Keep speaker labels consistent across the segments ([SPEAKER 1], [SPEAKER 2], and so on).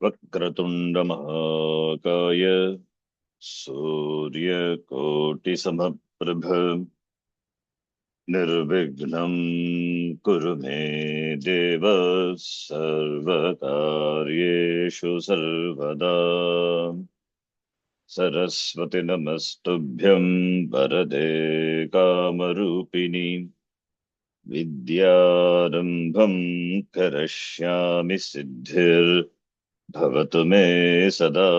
[SPEAKER 1] वक्रतुंड महाकाय सूर्यकोटिसमप्रभ निर्विघ्नं कुरु मे देव सर्वकार्येषु सर्वदा। सरस्वती नमस्तुभ्यं वरदे कामरूपिणि विद्यारम्भं करिष्यामि सिद्धिर्भवतु मे सदा।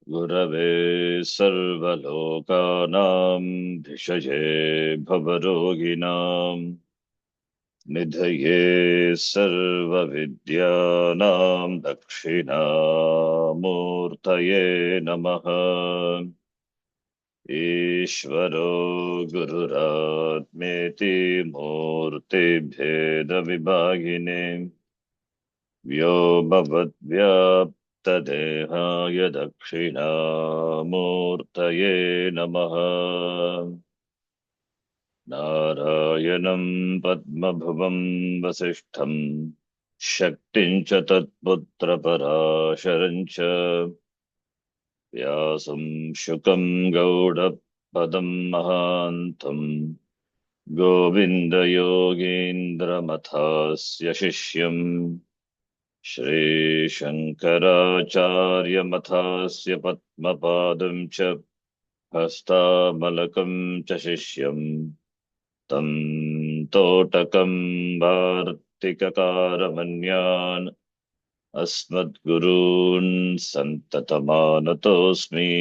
[SPEAKER 1] गुरवे सर्वलोकानां भिषजे भवरोगिणां निधये सर्वविद्यानां दक्षिणामूर्तये नमः। ईश्वरो गुरुरात्मेति मूर्तिभेदविभागिने व्योमवद्व्याप्तदेहाय दक्षिणामूर्तये नमः। नारायणं पद्मभुवं वसिष्ठं शक्तिं च तत्पुत्रपराशरं च व्यासं शुकं गौडपदं महान्तं गोविन्दयोगीन्द्रमथास्य शिष्यम् श्रीशङ्कराचार्यमथास्य पद्मपादं च हस्तामलकं च शिष्यम् तं तोटकं वार्तिककारमन्यान् अस्मद्गुरून् सन्ततमानतोऽस्मि।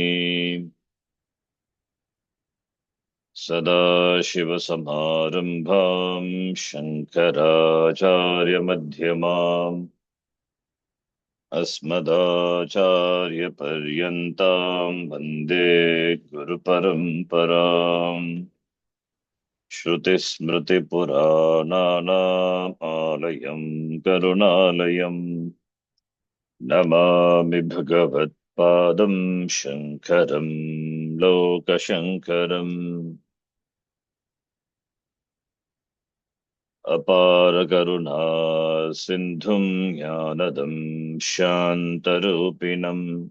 [SPEAKER 1] सदाशिवसमारम्भां शङ्कराचार्यमध्यमाम् अस्मदाचार्यपर्यन्तां वन्दे गुरुपरम्पराम्। श्रुतिस्मृतिपुराणानामालयं करुणालयम् नमामि भगवत्पादं शङ्करं लोकशङ्करम्। अपारकरुणा सिन्धुं ज्ञानदं शान्तरूपिणं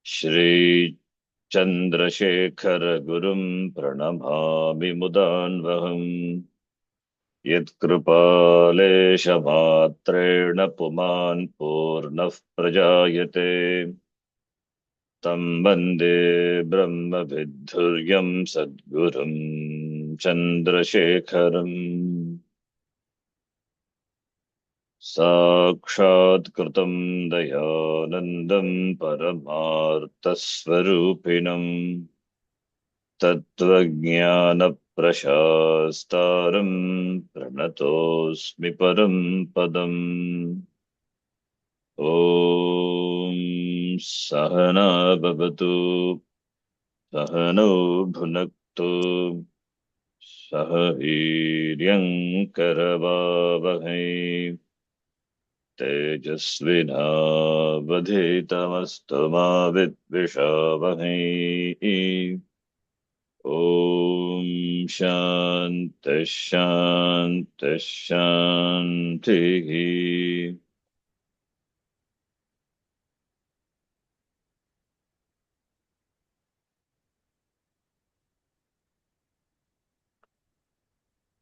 [SPEAKER 1] श्रीचन्द्रशेखरगुरुं प्रणमामि मुदान्वहम्। यत्कृपालेशमात्रेण पुमान् पूर्णः प्रजायते तं वन्दे ब्रह्मविद्धुर्यं सद्गुरुं चन्द्रशेखरम्। साक्षात्कृतं दयानन्दं परमार्थस्वरूपिणं तत्त्वज्ञानप्रशास्तारं प्रणतोऽस्मि परं पदम्। ॐ सहना भवतु सहनौ भुनक्तु सह वीर्यं करवावहै तेजस्विनावधीतमस्तु मा विद्विषावहै। ॐ शान्तिः शान्तिः शान्तिः।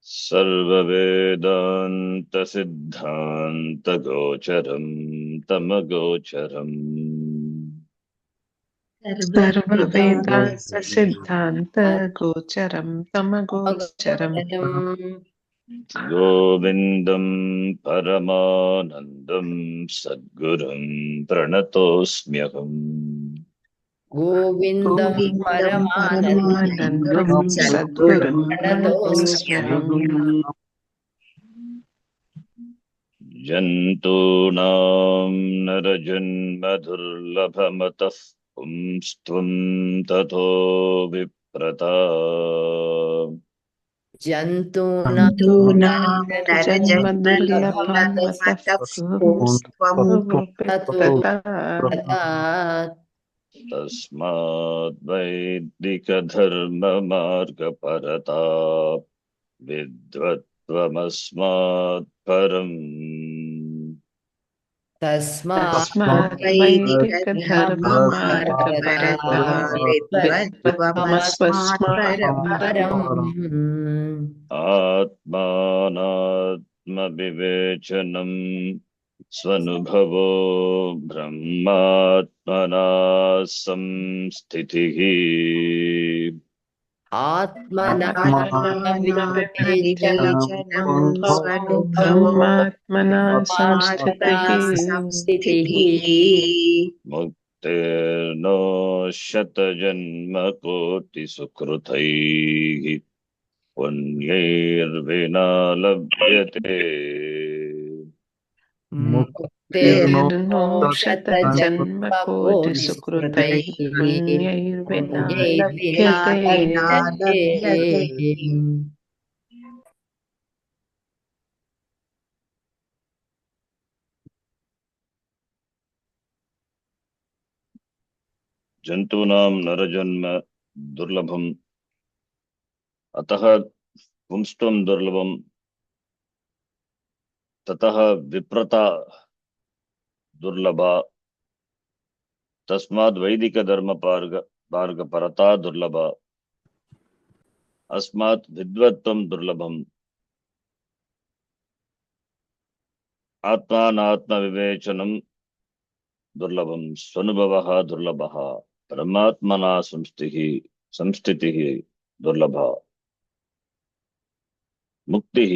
[SPEAKER 1] सर्ववेदान्तसिद्धान्तगोचरं तमगोचरम्
[SPEAKER 2] सर्ववेदान्तसिद्धान्तगोचरं तमगोचरम्
[SPEAKER 1] गोविन्दं परमानन्दं सद्गुरुं प्रणतोऽस्म्यहम्।
[SPEAKER 3] गोविन्दं
[SPEAKER 2] परमानन्दं सद्गुरुं प्रणतोऽस्म्यहम्।
[SPEAKER 1] जन्तूनां नरजन्मदुर्लभमतः पुंस्त्वं ततो विप्रता
[SPEAKER 3] जन्तूनां
[SPEAKER 2] नरजन्मदुर्लभमतः पुंस्त्वं विप्रता।
[SPEAKER 1] तस्माद् वैदिकधर्ममार्गपरता विद्वत्त्वमस्मात् परम्।
[SPEAKER 2] तस्मात्
[SPEAKER 3] वैदिकधर्ममार्गपरता
[SPEAKER 2] वैदिकधर्ममार्गपरता
[SPEAKER 3] विद्वत्त्वमस्मात्
[SPEAKER 2] विद्वत्त्वमस्मत्
[SPEAKER 3] परम्।
[SPEAKER 1] आत्मानात्मविवेचनम् स्वनुभवो ब्रह्मात्मना संस्थितिः।
[SPEAKER 3] आत्मानात्मविवेचनं स्वनुभवो
[SPEAKER 2] ब्रह्मात्मना
[SPEAKER 3] ब्रह्मात्मना
[SPEAKER 2] संस्थितिः
[SPEAKER 3] संस्थितिः।
[SPEAKER 1] मुक्तेर्नो शतजन्मकोटिसुकृतैः पुण्यैर्विना लभ्यते।
[SPEAKER 3] मुक्तिर्नो
[SPEAKER 2] तेर्नो शतजन्मकोटिसुकृतैः
[SPEAKER 3] शतजन्मकोटिसुकृतैः
[SPEAKER 2] पुण्यैर्विना
[SPEAKER 3] पुण्यैर्विना
[SPEAKER 2] लभ्यते।
[SPEAKER 3] लभ्यते।
[SPEAKER 1] जन्तूनां नरजन्म दुर्लभम् अतः पुंस्त्वं दुर्लभम् ततः विप्रता दुर्लभा तस्माद् वैदिकधर्ममार्गपरता दुर्लभा अस्मात् विद्वत्त्वं दुर्लभम् आत्मानात्मविवेचनं दुर्लभम् स्वनुभवः दुर्लभः परमात्मना संस्थितिः दुर्लभा मुक्तिः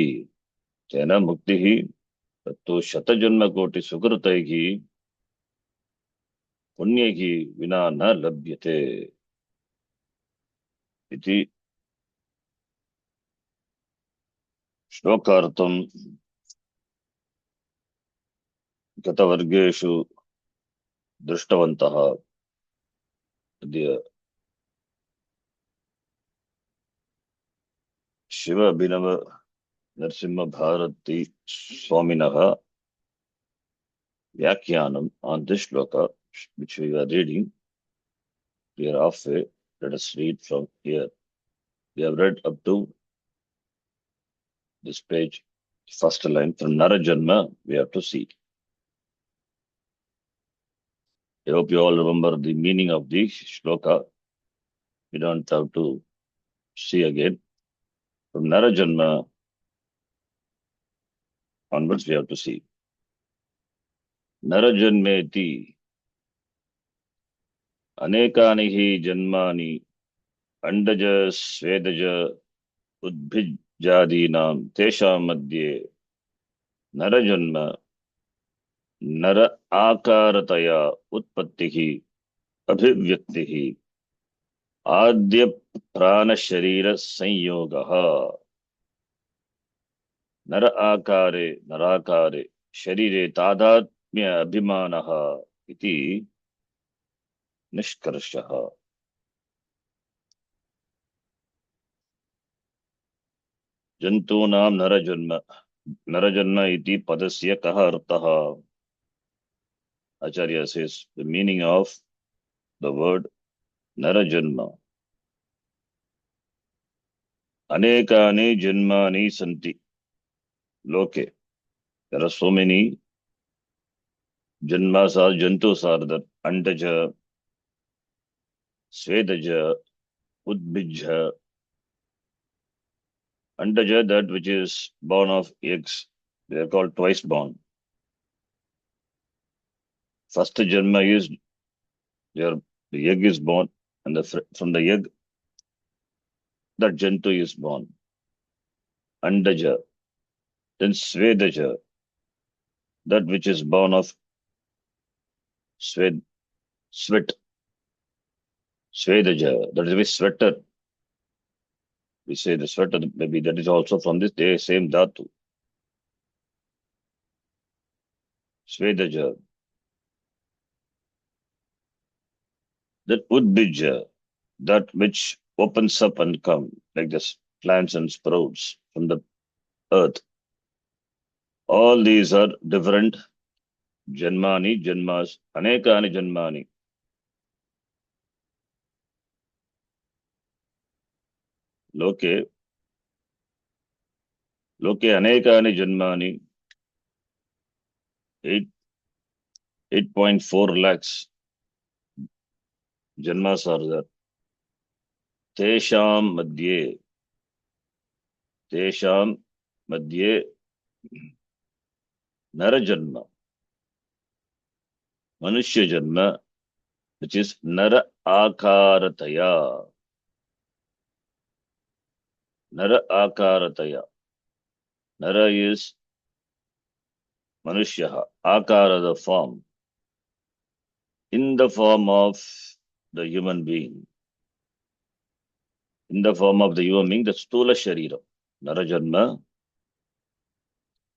[SPEAKER 1] तेन मुक्तिः तत्तु शतजन्मकोटिसुकृतैः पुण्यैः विना न लभ्यते इति श्लोकार्थं गतवर्गेषु दृष्टवन्तः। अद्य शिव अभिनव नरसिंह भारती स्वामिनः व्याख्यानम् on this shloka which we are reading. We are halfway. Let us read from here. We have read up to this page, first line from Narajanma. We have to see. I hope you all remember the meaning of the shloka. We don't have to see again. From Narajanma onwards, we have to see. Narajanmeti अनेकानि हि जन्मानि अंडज स्वेदज उद्भिज्जादीनां तेषां मध्ये नरजन्म नर आकारतया उत्पत्तिः अभिव्यक्तिः आद्य प्राणशरीर संयोगः नर आकारे नराकारे शरीरे तादात्म्य अभिमानः इति निष्कर्षः। जन्तूनां नरजन्म इति पदस्य कः अर्थः? Acharya says the meaning of the word narajanma. Anekani janmani santi loke. There are so many janmas or jantus are there. Andaja, Svedaja, Udbija. Andaja, that which is born of eggs. They are called twice born. First janma is the egg is born, and from the egg, that jantu is born. Andaja. Then Svedaja, that which is born of sweat. Svedaja, that is a sweater. We say the sweater, maybe that is also from this same dhatu. Svedaja. That Udbija, that which opens up and come, like this plants and sprouts from the earth. All these are different janmas, anekani janmani. Loke, Loke Anekani Janmani, 8, 8.4 lakhs Janmas are there. Tesham Madhye, Tesham Madhye Narajanma, Manushya Janma, which is Nara Akarataya. Nara Akarataya. Nara is Manushya, Akara the form, in the form of the human being. In the form of the human being, the Stula Sharira. Narajanma,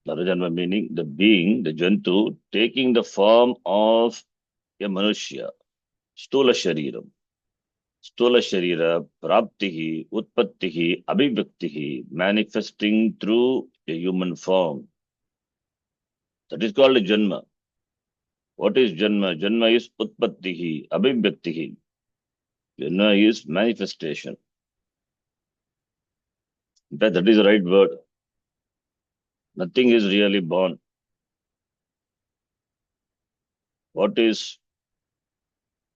[SPEAKER 1] Narajanma meaning the being, the Jantu, taking the form of a Manushya. Stula Shariram. Stula Sharira, Praptihi, Utpattihi, Abhivyaktihi, manifesting through a human form. That is called a Janma. What is Janma? Janma is Utpattihi, Abhivyaktihi. Janma is manifestation. In fact, that is the right word. Nothing is really born. What is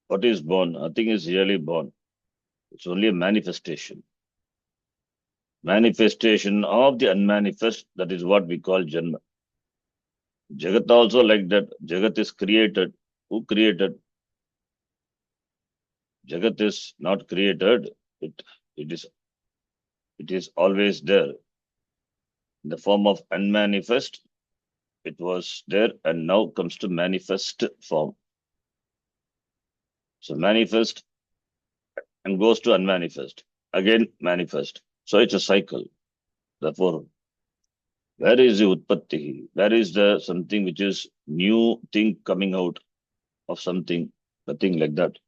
[SPEAKER 1] born? Nothing is really born. It's only a manifestation. Manifestation of the unmanifest, that is what we call Janma. Jagat also like that. Jagat is created. Who created? Jagat is not created. It, it is always there. In the form of unmanifest, it was there and now comes to manifest form. So manifest and goes to unmanifest. Again manifest. So it's a cycle. Therefore, where is the utpatti? Where is the something which is new thing coming out of something? Nothing like that.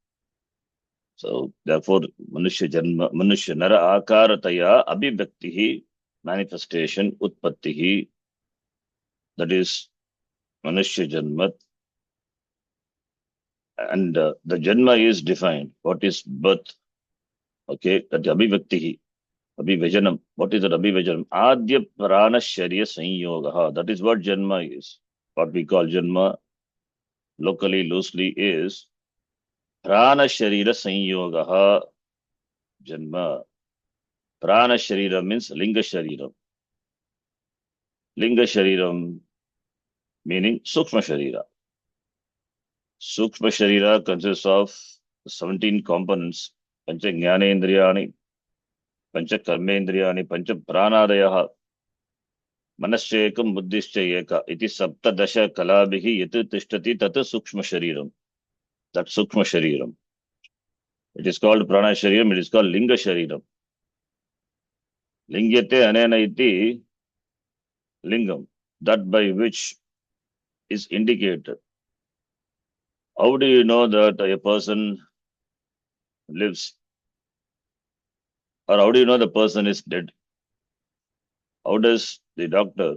[SPEAKER 1] So therefore, Manushya Janma, Manushya Nara Akarataya Abhivyaktihi, manifestation, Utpattihi, that is Manushya Janmat. And the Janma is defined. What is birth? Okay, that Abhivyaktihi, Abhivajanam. What is that Abhivajanam? Adya Prana Sharya Sanyogaha. That is what Janma is. What we call Janma locally, loosely is Prana Sharira Sanyogaha Janma. Prana Sharira means Linga Shariram. Linga Shariram meaning Sukshma Sharira. Sukshma Sharira consists of 17 components. Pancha Jnanendriyani, Pancha Karmendriyani, Pancha Pranadayaha, Manaschekam Buddhishcha Eka. Iti Sapta Dasha Kalabhihi Yatu Tishtati Tata Sukshma Shariram. That Sukshma Shariram. It is called Prana Shariram, it is called Linga Shariram. Lingyate Anena iti Lingam. That by which is indicated. How do you know that a person lives? Or how do you know the person is dead? How does the doctor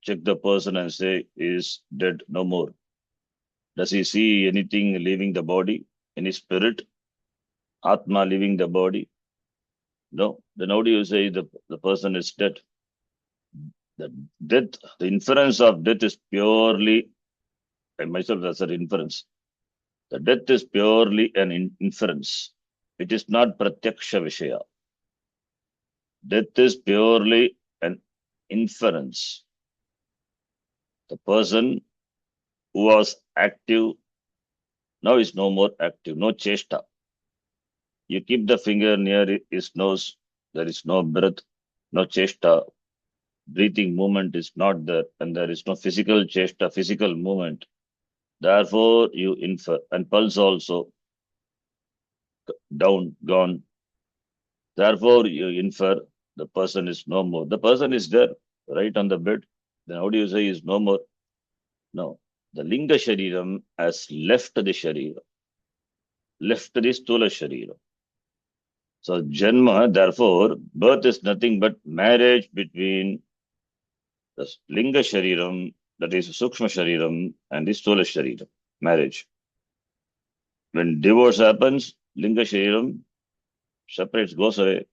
[SPEAKER 1] check the person and say he is dead, no more? Does he see anything leaving the body? Any spirit? Atma leaving the body? No. Then how do you say the person is dead? The death, the inference of death is purely, I myself as an inference. The death is purely an inference. It is not pratyaksha vishaya. Death is purely an inference. The person who was active now is no more active, no chesta. You keep the finger near his nose, there is no breath, no chesta. Breathing movement is not there, and there is no physical chesta, physical movement. Therefore, you infer, and pulse also down, gone. Therefore, you infer the person is no more. The person is there, right on the bed. Then how do you say is no more? No. The Linga Shariram has left the Sharira, left the Stula Sharira. So Janma, therefore, birth is nothing but marriage between the Linga Shariram, that is Sukshma Shariram, and the Stula Shariram. Marriage. When divorce happens, Linga Shariram separates, goes away.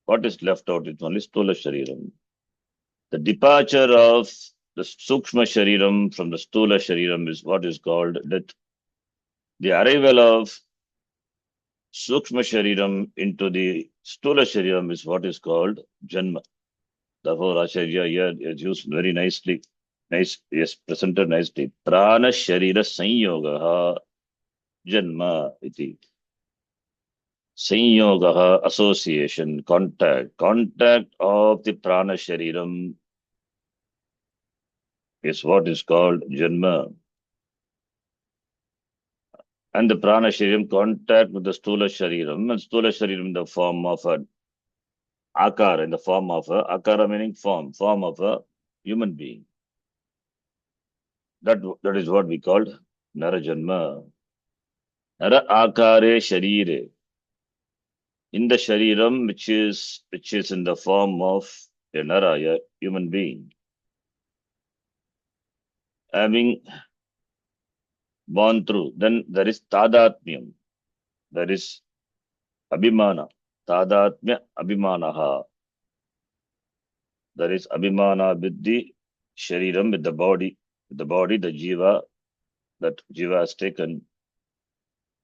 [SPEAKER 1] What is left out is only Stula Shariram. The departure of the Sukshma Shariram from the Stula Shariram is what is called death. The arrival of Sukshma Shariram into the Stula Shariram is what is called Janma. Therefore, Acharya here is used very nicely. Nice, yes, presented nicely. Prana Sharira Sanyoga Janma iti. Sanyoga association, contact. Contact of the Prana Shariram is what is called Janma. And the Prana Shariram contact with the Stula Shariram, and Stula Shariram in the form of an Akara, in the form of a Akara meaning form of a human being. That is what we called Narajanma. Nara Akare Sharire. In the Shariram, which is in the form of a Nara, a human being. Having born through, then there is Tadatmyam. There is Abhimana. Tadatmya Abhimanaha. There is Abhimana with the Shariram, with the body. With the body, the Jiva, that Jiva has taken.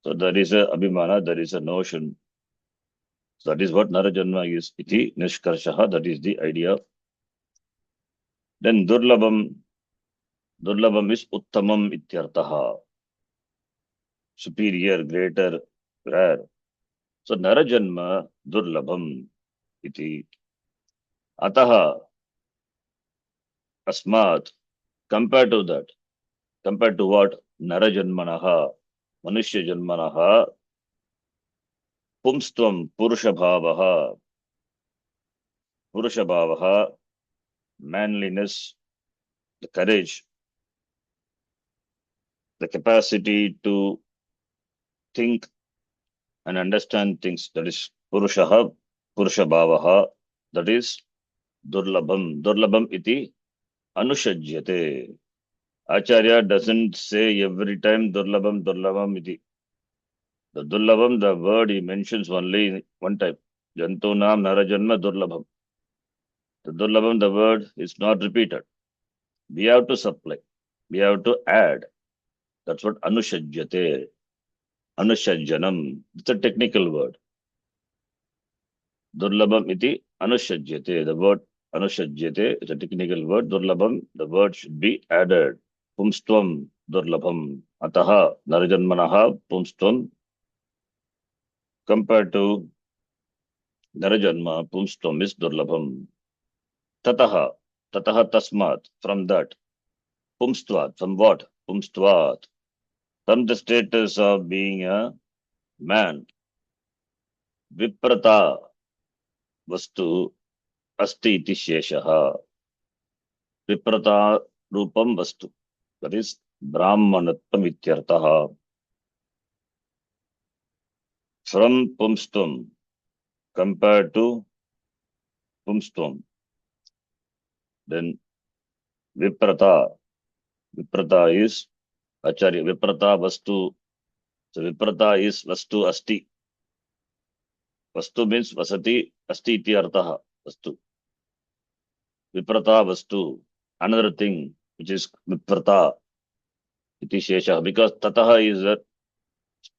[SPEAKER 1] So there is a Abhimana, there is a notion. So that is what Narajanma is. Iti Nishkarshaha, that is the idea. Then Durlabam. Durlabam is Uttamam Ityartaha. Superior, greater, rare. So Narajanma Durlabam iti. Ataha Asmat. Compared to that. Compared to what? Narajanmanaha. Manushya Janmanaha. Pumstvam Purushabhavaha. Purushabhavaha. Manliness, the courage, the capacity to think and understand things. That is Purushaha, Purushabhavaha. That is Durlabam. Durlabam iti Anushajyate. Acharya doesn't say every time Durlabam, Durlabam iti. The Durlabam, the word he mentions only one time. Jantunam Narajanma Durlabam. The Durlabam, the word is not repeated. We have to supply. We have to add. That's what Anushajyate. Anushajjanam. It's a technical word. Durlabam iti Anushajyate. The word Anushajyate is a technical word. Durlabam, the word should be added. Pumstvam Durlabam. Ataha Narajanmanaha Pumstvam. Compared to Narajanma, Pumstvam is Durlabam. Tataha. Tataha Tasmat. From that. Pumstvat. From what? Pumstvat. From the status of being a man. Viprata Vastu Asti iti Sheshaha. Viprata Rupam Vastu. That is Brahmanatvam Ityartaha. From Pumstvam compared to Pumstvam. Then Viprata. Viprata is Acharya. Viprata Vastu. So Viprata is Vastu Asti. Vastu means Vasati Asti iti Artaha. Vastu. Viprata Vastu. Another thing which is Viprata iti Shesha. Because Tataha is that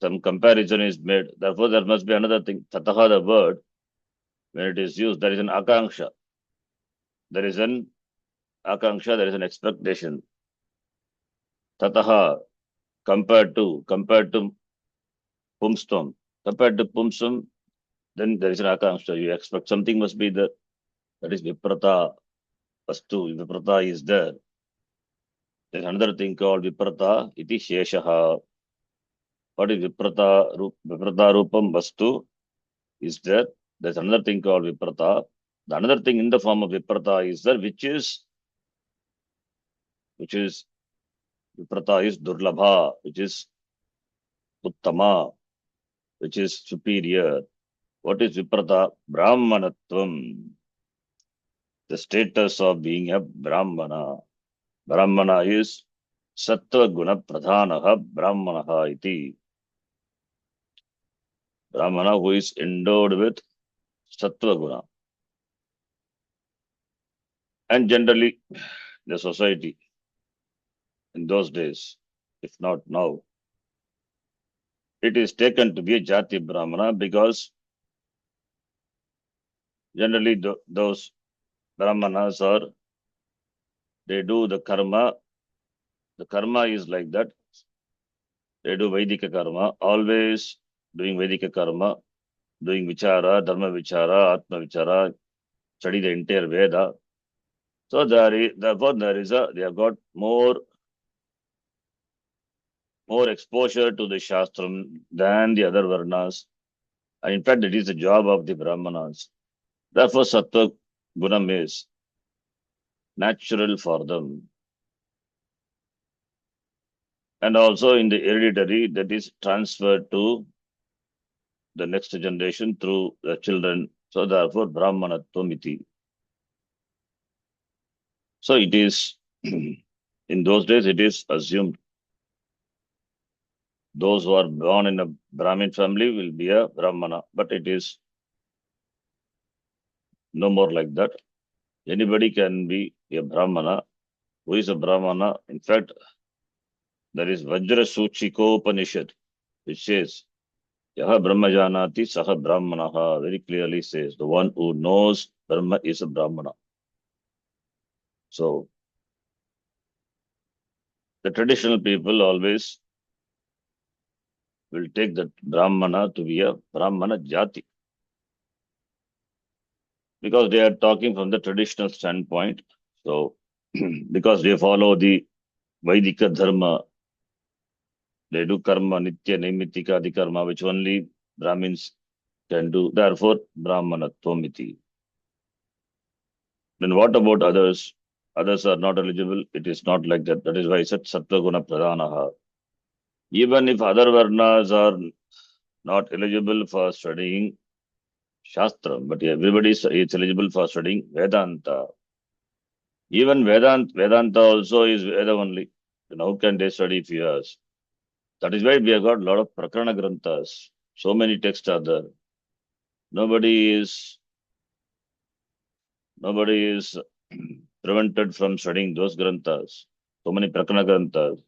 [SPEAKER 1] some comparison is made. Therefore, there must be another thing. Tataha, the word, when it is used, there is an akanksha. There is an akanksha, there is an expectation. Tataha, compared to pumstvam. Compared to pumstam, then there is an akanksha. You expect something must be there. That is viprata vastu. Viprata is there. There is another thing called viprata iti sheshaha. What is viprata? Viprata rupam vastu is there. There's another thing called viprata. The another thing in the form of viprata is there, which is viprata is durlabha, which is uttama, which is superior. What is viprata? Brahmanatvam. The status of being a brahmana. Brahmana is sattva guna pradhanaha brahmanaha iti. Brahmana who is endowed with Sattva Guna. And generally, the society in those days, if not now, it is taken to be a Jati Brahmana because generally those Brahmanas are, they do the karma. The karma is like that. They do Vedika karma, always doing Vedika karma, doing Vichara, Dharma Vichara, Atma Vichara, study the entire Veda. So therefore they have got more exposure to the Shastram than the other Varnas. And in fact, it is the job of the Brahmanas. Therefore, Sattva Gunam is natural for them. And also in the hereditary, that is transferred to the next generation through the children. So therefore, Brahmanatvam iti. So it is, in those days, it is assumed those who are born in a Brahmin family will be a Brahmana. But it is no more like that. Anybody can be a Brahmana. Who is a Brahmana? In fact, there is Vajra Suchikopanishad, which says, Yaha Brahmajanati Saha Brahmanaha, very clearly says, the one who knows Brahma is a Brahmana. So, the traditional people always will take that Brahmana to be a Brahmana Jati. Because they are talking from the traditional standpoint. So, because they follow the Vaidika Dharma, they do karma, nitya, naimittika, the karma, which only Brahmins can do. Therefore, Brahmanatvam iti. Then what about others? Others are not eligible. It is not like that. That is why I said Sattva-guna Pradhanaha. Even if other Varnas are not eligible for studying Shastra, but everybody is eligible for studying Vedanta. Even Vedanta also is Veda only. Then how can they study if you ask? That is why we have got a lot of Prakarana Granthas. So many texts are there. Nobody is prevented from studying those Granthas. So many Prakarana Granthas.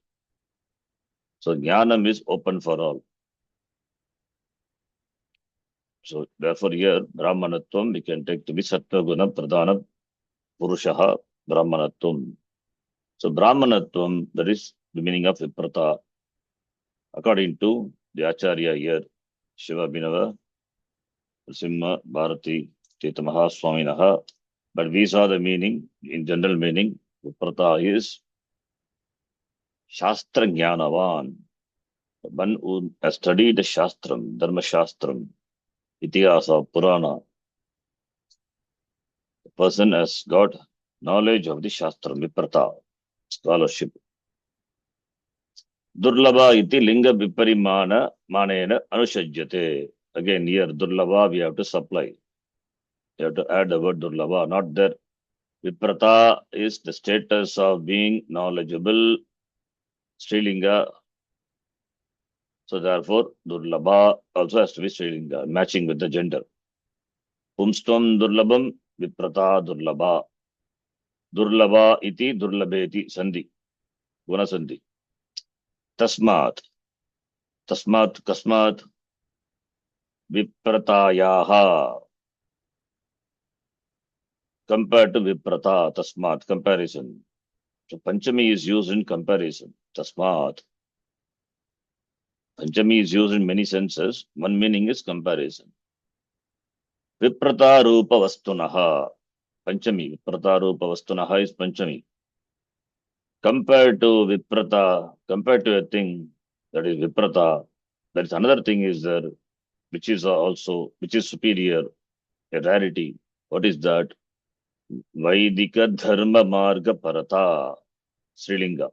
[SPEAKER 1] So Jnanam is open for all. So therefore here Brahmanatvam we can take to be Sattva Guna Pradhana Purushaha Brahmanatvam. So Brahmanatvam, that is the meaning of Viprata. According to the Acharya here, Shiva Binava, Simha, Bharati, Tita Mahaswaminaha. But we saw the meaning, in general meaning, Viprata is Shastra Jnanavan. One who has studied the Shastram, Dharma Shastram, Itihasa, Purana. The person has got knowledge of the Shastram, Viprata, scholarship. Durlabha iti linga viparimana manena anushajyate. Again, here Durlabha we have to supply. You have to add the word Durlabha, not there. Viprata is the status of being knowledgeable, Strilinga. So therefore, Durlabha also has to be Strilinga, matching with the gender. Pumstvam Durlabham, Viprata Durlabha. Durlabha iti Durlabheti, Sandhi, Guna Sandhi. Tasmat, Kasmat, Vipratayaha. Compared to Viprata, Tasmat, comparison. So Panchami is used in comparison. Tasmat. Panchami is used in many senses. One meaning is comparison. Viprata Rupa Vastunaha. Panchami. Viprata Rupa Vastunaha is Panchami. Compared to Viprata, compared to a thing that is Viprata, there is another thing is there, which is superior, a rarity. What is that? Vaidika Dharma Marga Parata. Srilinga.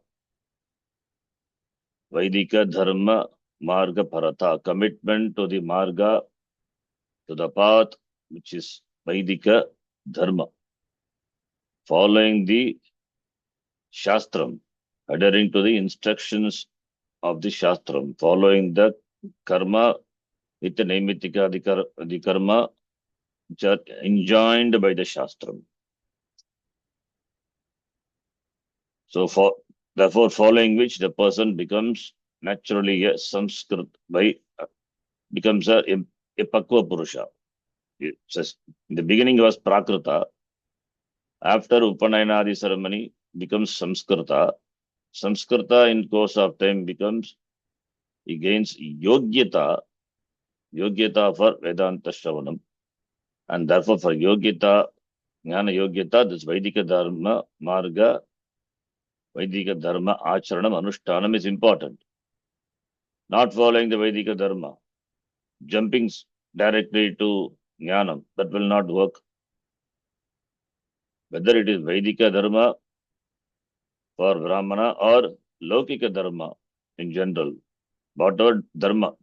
[SPEAKER 1] Vaidika Dharma Marga Parata. Commitment to the Marga, to the path, which is Vaidika Dharma. Following the Shastram, adhering to the instructions of the Shastram, following the karma Nitya Naimittika the karma which are enjoined by the Shastram. So therefore following which the person becomes naturally a Sanskrit becomes a Pakva Purusha. It says, in the beginning was Prakrita, after Upanayana ceremony becomes Samskrita. Samskrita in course of time he gains Yogyata for Vedanta Shravanam. And therefore for Yogyata, Jnana Yogyata, this Vaidika Dharma, Marga, Vaidika Dharma, Acharanam, Anushtanam is important. Not following the Vaidika Dharma, jumping directly to Jnanam, that will not work. Whether it is Vaidika Dharma for Brahmana or Lokika Dharma in general, whatever Dharma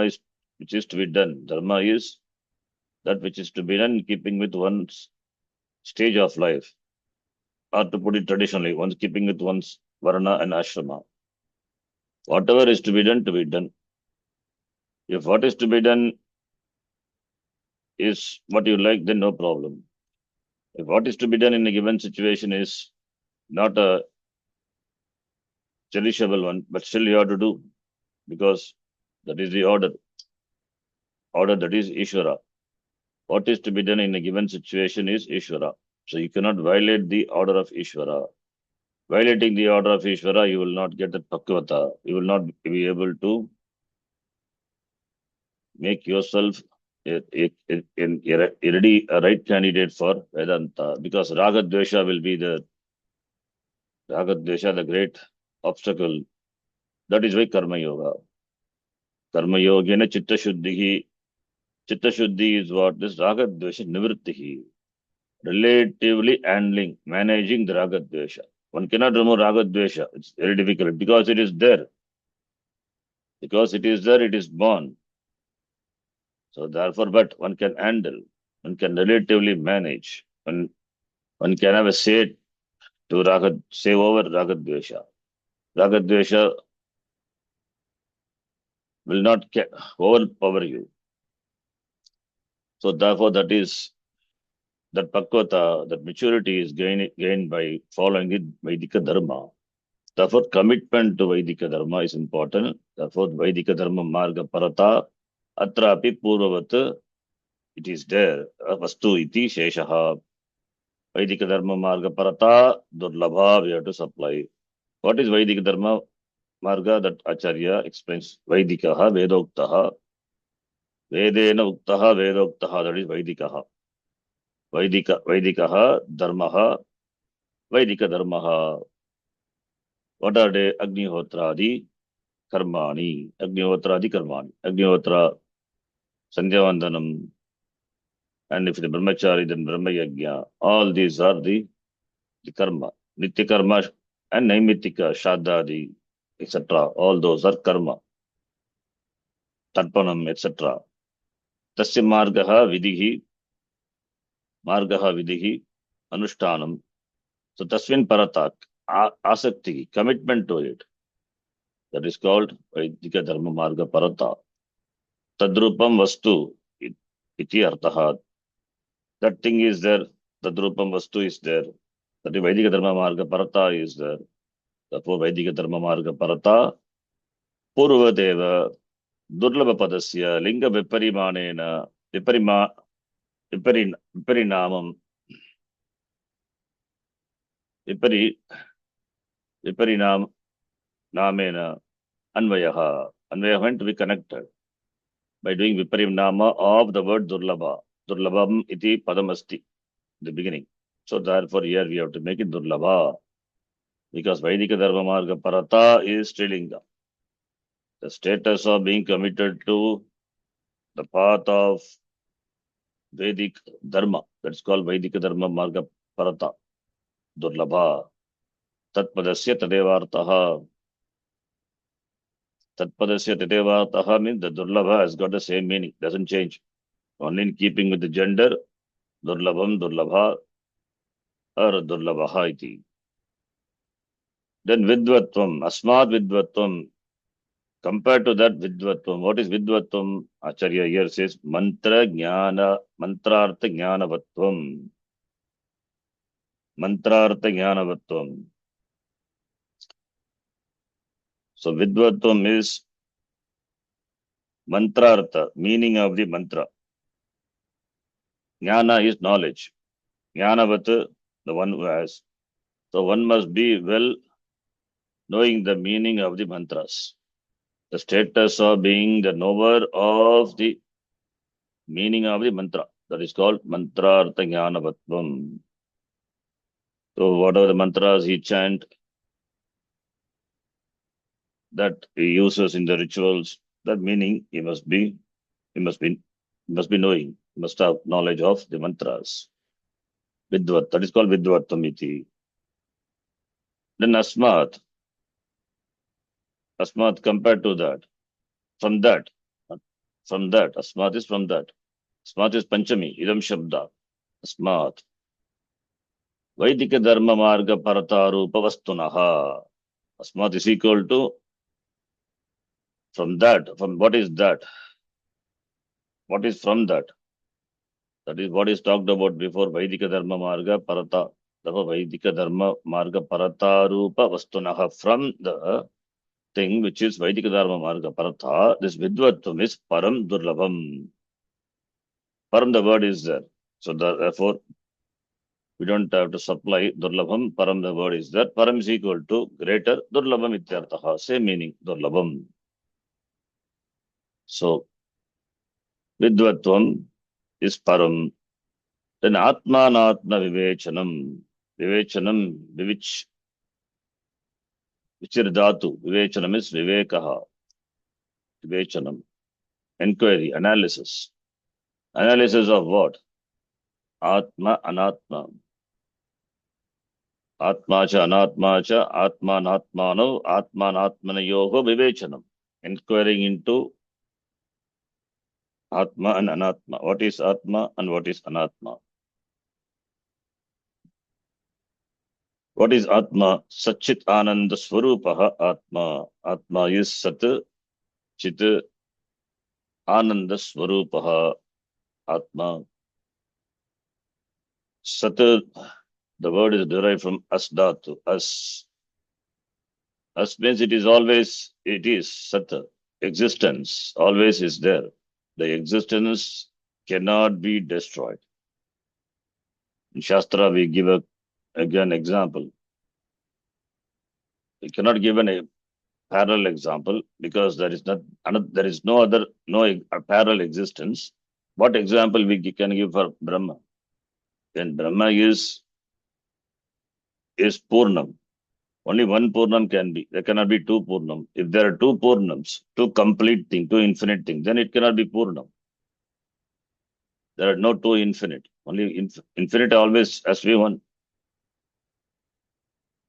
[SPEAKER 1] is which is to be done. Dharma is that which is to be done in keeping with one's stage of life, or to put it traditionally, one's keeping with one's varna and ashrama. Whatever is to be done, to be done. If what is to be done is what you like, then no problem. If what is to be done in a given situation is not a cherishable one, but still you have to do, because that is the order. Order, that is Ishvara. What is to be done in a given situation is Ishvara. So you cannot violate the order of Ishvara. Violating the order of Ishvara, you will not get that Pakvata. You will not be able to make yourself a right candidate for Vedanta, because Ragadvesha will be the great obstacle. That is why Karma Yoga. Karma Yogena Chitta Shuddhihi. Chitta Shuddhi is what? This Ragadvesha Nivrittihi. Relatively handling, managing the Ragadvesha. One cannot remove Ragadvesha. It's very difficult because it is there. Because it is there, it is born. So therefore, but one can handle, one can relatively manage, one can have a say to say over Ragadvesha. Ragadvesha will not overpower you. So therefore, that Pakvata, that maturity is gained by following the Vaidika Dharma. Therefore, commitment to Vaidika Dharma is important. Therefore, Vaidika Dharma Marga Parata Atrapi Purvavat, it is there. Vastu iti Sheshaha. Vaidika Dharma Marga Parata Durlabha, we have to supply. What is Vaidika Dharma Marga? That Acharya explains. Vaidikaha Vedoktaha. Vedena Uktaha Vedoktaha, that is Vaidikaha. Vaidikaha Dharmaha. Vaidika Dharmaha. What are they? Agnihotradi Karmani. Agnihotradi Karmani. Agnihotra Sandhyavandanam. And if the Brahmachari, then Brahma Yajna. All these are the karma. Nitya karma and Naimitika, Shraddhadi, etc. All those are karma. Tarpanam, etc. Tasya margaha vidhi, anushtanam. So tasvin paratak, asakti, commitment to it. That is called Vaidika Dharma Marga Parata. Tadrupam vastu, iti artaha. That thing is there, Tadrupam vastu is there. That is Vaidika Dharma Marga Parata is there. Therefore, Vaidika Dharma Marga Parata, Purvadeva, Durlabha Padasya, Linga Viparimanena, Viparinamam, Viparinam, Namena, Anvayaha. Anvayaha meant to be connected by doing Viparinama of the word Durlabha. Durlabham iti Padamasti, the beginning. So therefore, here we have to make it Durlabha, because Vaidika Dharma Marga Parata is Strilinga. The status of being committed to the path of Vedic Dharma, that's called Vaidika Dharma Marga Parata, Durlabha. Tatpadasya Tadevartaha. Tatpadasya Tadevartaha means the Durlabha has got the same meaning, doesn't change. Only in keeping with the gender, Durlabham, Durlabha, or Durlabha iti. Then Vidvatvam, Asmad Vidvatvam, Compared to that, Vidvatvam. What is Vidvatvam? Acharya here says Mantrartha Jnanavatvam. Mantrartha Jnanavatvam. So Vidvatvam is Mantrartha, meaning of the mantra. Jnana is knowledge. Jnanavat, the one who has. So one must be well knowing the meaning of the mantras. The status of being the knower of the meaning of the mantra. That is called Mantrartha Jnanavatvam. So whatever the mantras he chant, that he uses in the rituals, that meaning he must be knowing, he must have knowledge of the mantras. Vidvat, that is called Vidvattam iti. Then Asmat compared to that, from that, Asmat is from that. Asmat is Panchami, Idam Shabda. Asmat. Vaidika Dharma Marga Paratarupa Vastunaha. Asmat is equal to from that. From what is that? What is from that? That is what is talked about before. Vaidika Dharma Marga Parata. Vaidika Dharma Marga Paratarupa Vastunaha. From the thing which is Vaidika Dharma Marga Paratha, this Vidvatvam is Param Durlabham. Param, the word is there. So therefore, we don't have to supply Durlabham. Param, the word is there. Param is equal to greater Durlabham ityarthaha. Same meaning, Durlabham. So, Vidvatvam is Param. Then Atmanatma Vivechanam. Vivechanam, which is Dhatu. Vivechanam is Vivekaha. Vivechanam. Inquiry, analysis. Analysis of what? Atma, Anatma. Atma cha, Anatma cha, Atmanatmano, Atmanatmanayoho Vivechanam. Inquiring into Atma and Anatma. What is Atma and what is Anatma? What is Atma? Satchit Ananda Swarupaha Atma. Atma is Sat, Chit, Ananda Swarupaha Atma. Sat, the word is derived from Asdatu. As means it is Sat. Existence always is there. The existence cannot be destroyed. In Shastra, we give again example. We cannot give a parallel example because there is no parallel existence. What example we can give for Brahma? When Brahma is Purnam, only one Purnam can be. There cannot be two Purnam. If there are two Purnams, two complete thing, two infinite thing, then it cannot be Purnam. There are no two infinite. Only infinite always has to be one.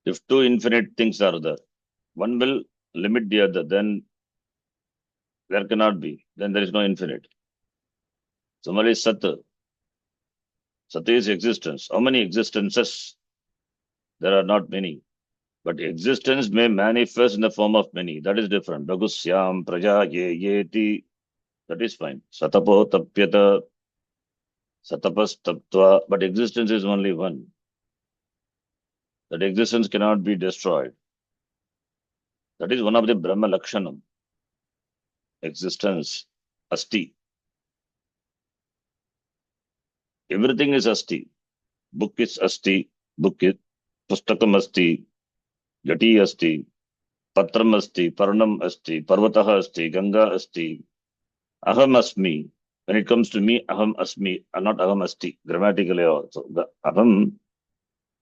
[SPEAKER 1] If two infinite things are there, one will limit the other, then there cannot be. Then there is no infinite. Similarly, Sat. Sat is existence. How many existences? There are not many. But existence may manifest in the form of many. That is different. Bhagusyam, Praja, Yeti. That is fine. Satapo, Tapyata, Satapas, Taptva. But existence is only one. That existence cannot be destroyed. That is one of the Brahma Lakshanam. Existence. Asti. Everything is Asti. Book is Asti. Book is Pustakam Asti. Gati Asti. Patram Asti. Paranam Asti. Parvataha Asti. Ganga Asti. Aham Asmi. When it comes to me, Aham Asmi. Not Aham Asti. Grammatically also. The Aham.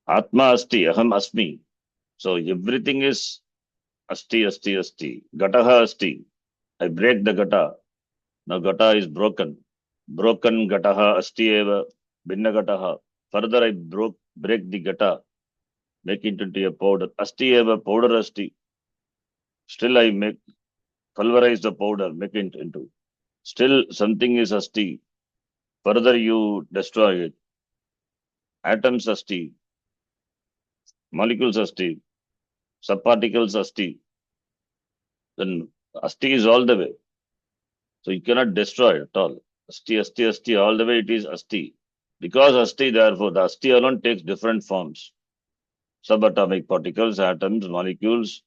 [SPEAKER 1] Atma Asti. Aham Asmi. So everything is Asti, Asti, Asti. Gataha Asti. I break the gata. Now gata is broken. Broken gataha asti eva. Binna gataha. Further I break the gata. Make it into a powder. Asti eva, powder asti. Still I pulverize the powder, make it into. Still something is asti. Further you destroy it. Atoms asti. Molecules asti. Subparticles asti. Then Asti is all the way. So you cannot destroy it at all. Asti, asti, asti, all the way it is asti. Because asti, therefore, the asti alone takes different forms. Subatomic particles, atoms, molecules,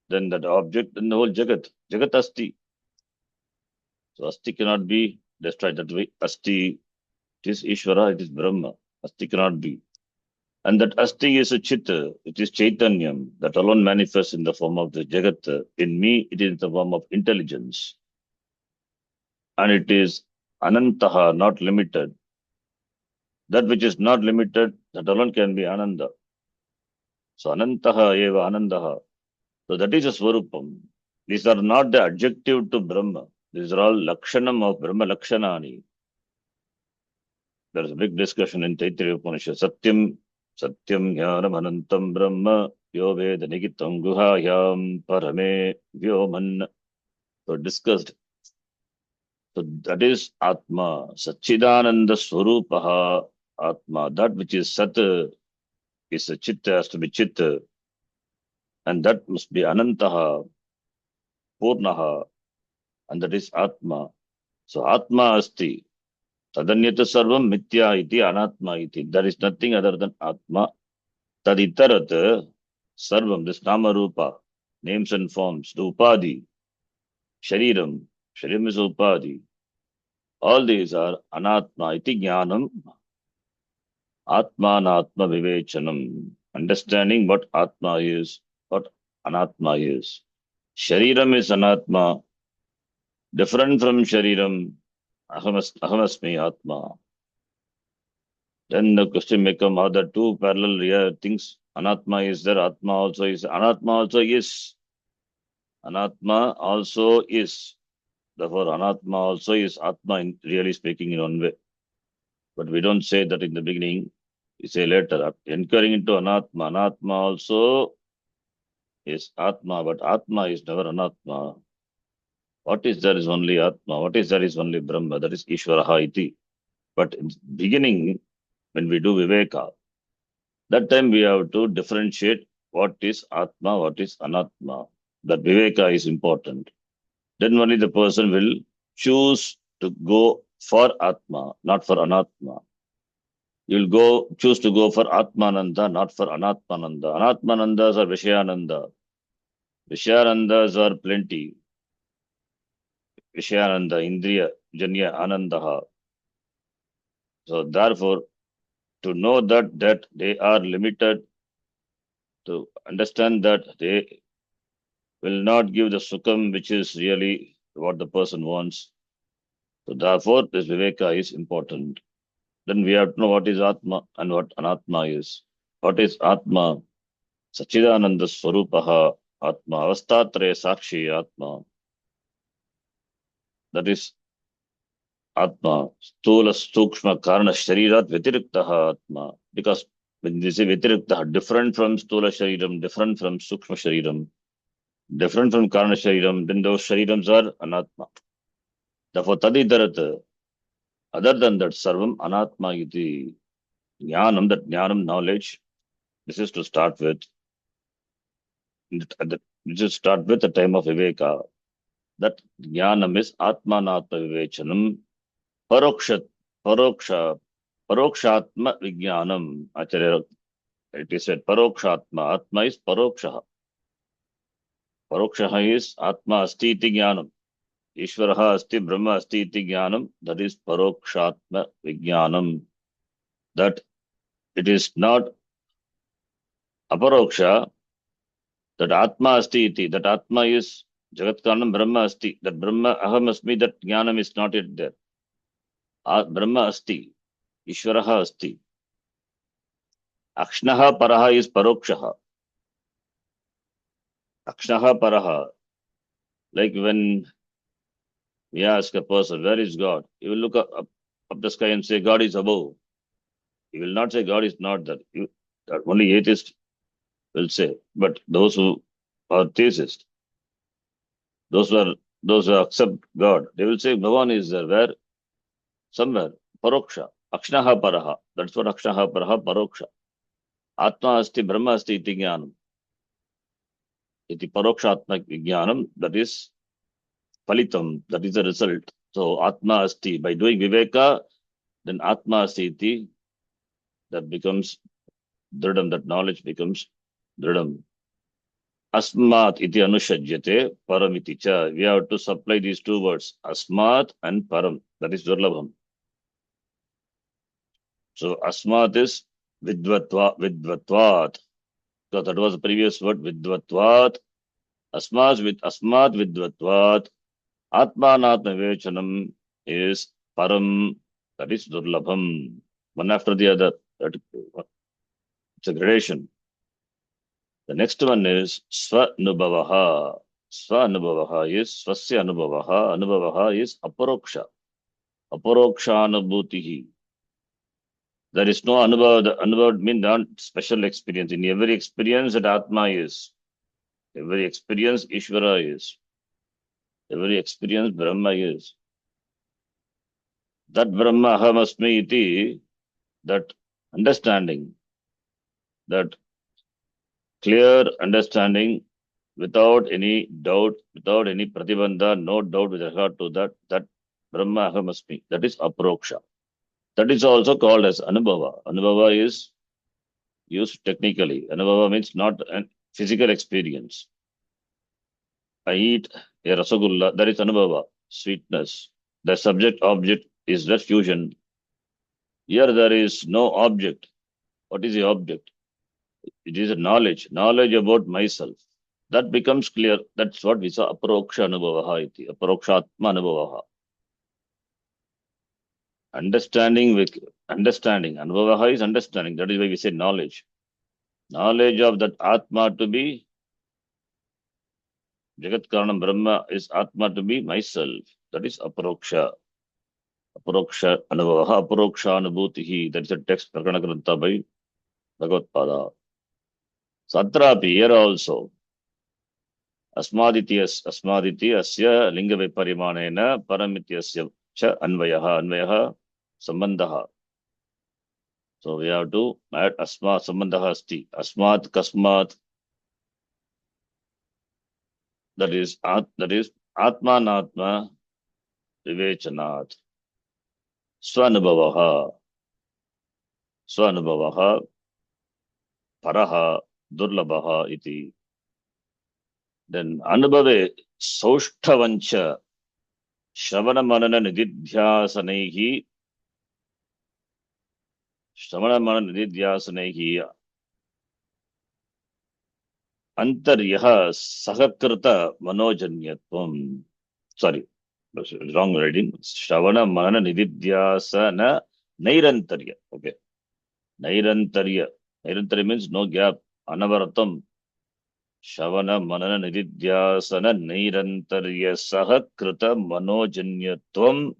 [SPEAKER 1] then that object, then the whole Jagat. Jagat asti. So asti cannot be destroyed. That way, asti, it is Ishvara, it is Brahma. Asti cannot be. And that asti is a chitta, it is Chaitanyam, that alone manifests in the form of the Jagat. In me, it is the form of intelligence. And it is Anantaha, not limited. That which is not limited, that alone can be Ananda. So Anantaha eva Anandaha. So that is a Swarupam. These are not the adjective to Brahma. These are all Lakshanam of Brahma Lakshanani. There is a big discussion in Taittiriya Upanishad. Satyam, Satyam Jnanam Anantam Brahma, Yo Veda Nigitam Guhayam Parame Vyoman. So discussed. So that is Atma, Satchidananda Swarupaha Atma. That which is Sat is a Chitta, has to be Chitta. And that must be Anantaha, Purnaha, and that is Atma. So Atma Asti. Tadanyata Sarvam Mithya iti Anatma iti. There is nothing other than Atma. Taditarat Sarvam, this Nama Rupa, names and forms, the Upadi, Shariram, Shariram is Upadi. All these are Anatma iti Jnanam, Atma Anatma Vivechanam. Understanding what Atma is, what Anatma is. Shariram is Anatma, different from Shariram, Ahamasmi Atma. Then the question may come, how the two parallel real things, Anatma is there, Atma also is, Anatma also is. Anatma also is. Therefore, Anatma also is Atma, really speaking, in one way. But we don't say that in the beginning, we say later. Inquiring into Anatma, Anatma also is Atma, but Atma is never Anatma. What is there is only Atma, what is there is only Brahma, that is Ishvaraha iti. But in the beginning, when we do Viveka, that time we have to differentiate what is Atma, what is Anatma. That Viveka is important. Then only the person will choose to go for Atma, not for Anatma. You'll choose to go for Atmananda, not for Anatmananda. Anatmanandas are Vishayananda. Vishayanandas are plenty. Vishayananda, Indriya, Janya, Anandaha. So therefore, to know that they are limited, to understand that they will not give the sukham which is really what the person wants. So therefore, this Viveka is important. Then we have to know what is Atma and what Anatma is. What is Atma? Sachidananda Swarupaha Atma. Avastatre Sakshi Atma. That is Atma. Stula Stukshma Karana Sharirat Vitiriktaha Atma. Because when they say Vitiriktaha, different from Stula Shariram, different from Sukshma Shariram, different from Karana Shariram, then those Sharirams are Anatma. Therefore, Tadidarat, other than that, Sarvam Anatma iti Jnanam, that Jnanam knowledge, this is to start with. We just start with the time of Viveka. That Jnanam is Atmanatma Vivechanam, Parokshat, Paroksha, Parokshatma Vijnanam. Acharya, it is said Parokshatma. Atma is Paroksha. Paroksha is Atma Asti iti Jnanam. Ishvaraha Asti Brahma Asti iti Jnanam. That is Parokshatma Vijnanam. That it is not Aparoksha, that Atma Asti iti, that Atma is Jagat Karanam Brahma Asti, that Brahma Aham Asmi, that Jnanam is not yet there. Brahma Asti, Ishvaraha Asti. Akshnaha Paraha is Parokshaha. Akshnaha Paraha. Like when we ask a person, where is God? He will look up the sky and say, God is above. He will not say God is not there. That only atheists will say. But those who are theists, those who accept God, they will say Bhavan is there. Where? Somewhere. Paroksha. Akshnaha Paraha. That's what Akshnaha Paraha, Paroksha. Atma Asti, Brahma Asti iti Jnanam. Iti Parokshatma Jnanam, that is Palitam, that is the result. So Atma Asti. By doing Viveka, then Atma Asti iti, that becomes Dridam, that knowledge becomes Dridam. Asmat iti anushajyate param iti cha. We have to supply these two words, Asmat and Param. That is Durlabham. So Asmat is Vidvatvat. So that was the previous word, Vidvatvat. Asmat Vidvatvat. Atmanatma Vivechanam is Param, that is Durlabham. One after the other. It's a gradation. The next one is Svanubhavaha. Svanubhavaha is Swasya Anubhavaha. Anubhavaha is Aparoksha. Aparokshanubhutihi. There is no Anubhava. The Anubhava means not special experience. In every experience that Atma is. Every experience Ishvara is. Every experience Brahma is. That Brahma Ahamasmi iti, that understanding, that clear understanding without any doubt, without any pratibandha, no doubt with regard to that Brahma Ahamasmi, that is Aproksha. That is also called as Anubhava. Anubhava is used technically. Anubhava means not a physical experience. I eat a rasagulla, that is Anubhava, sweetness. The subject object is that fusion. Here there is no object. What is the object? It is a knowledge about myself. That becomes clear. That's what we saw, Aparoksha Anubhavaha iti, Aparokshatma Anubhavaha. Understanding with understanding. Anubhavaha is understanding. That is why we say knowledge. Knowledge of that Atma to be Jagat Karanam Brahma is Atma to be myself. That is Aparoksha. Aparoksha Anubhavaha, Aparoksha Anubhutihi. That is a text Prakana Grantha by Bhagavad Pada. Satrapi, here also. Asmaditi asya linga viparimanena paramityasya cha anvayaha sambandhaha. So we have to add asma sambandhaha asti. Asmat kasmat, that is atmanatma vivechanat. Swanubhavaha paraha durlabhaha iti. Then anubhave saushthavancha shravana manana nididhyasanaihi antaryah sahakrita manojanyatvam. Sorry, wrong reading. Shravana manana nididhyasana nairantarya. Okay. Nairantarya. Nairantarya means no gap. Anavaratam. Shravana manana nididhyasana nairantarya sahakrita manojanyatvam.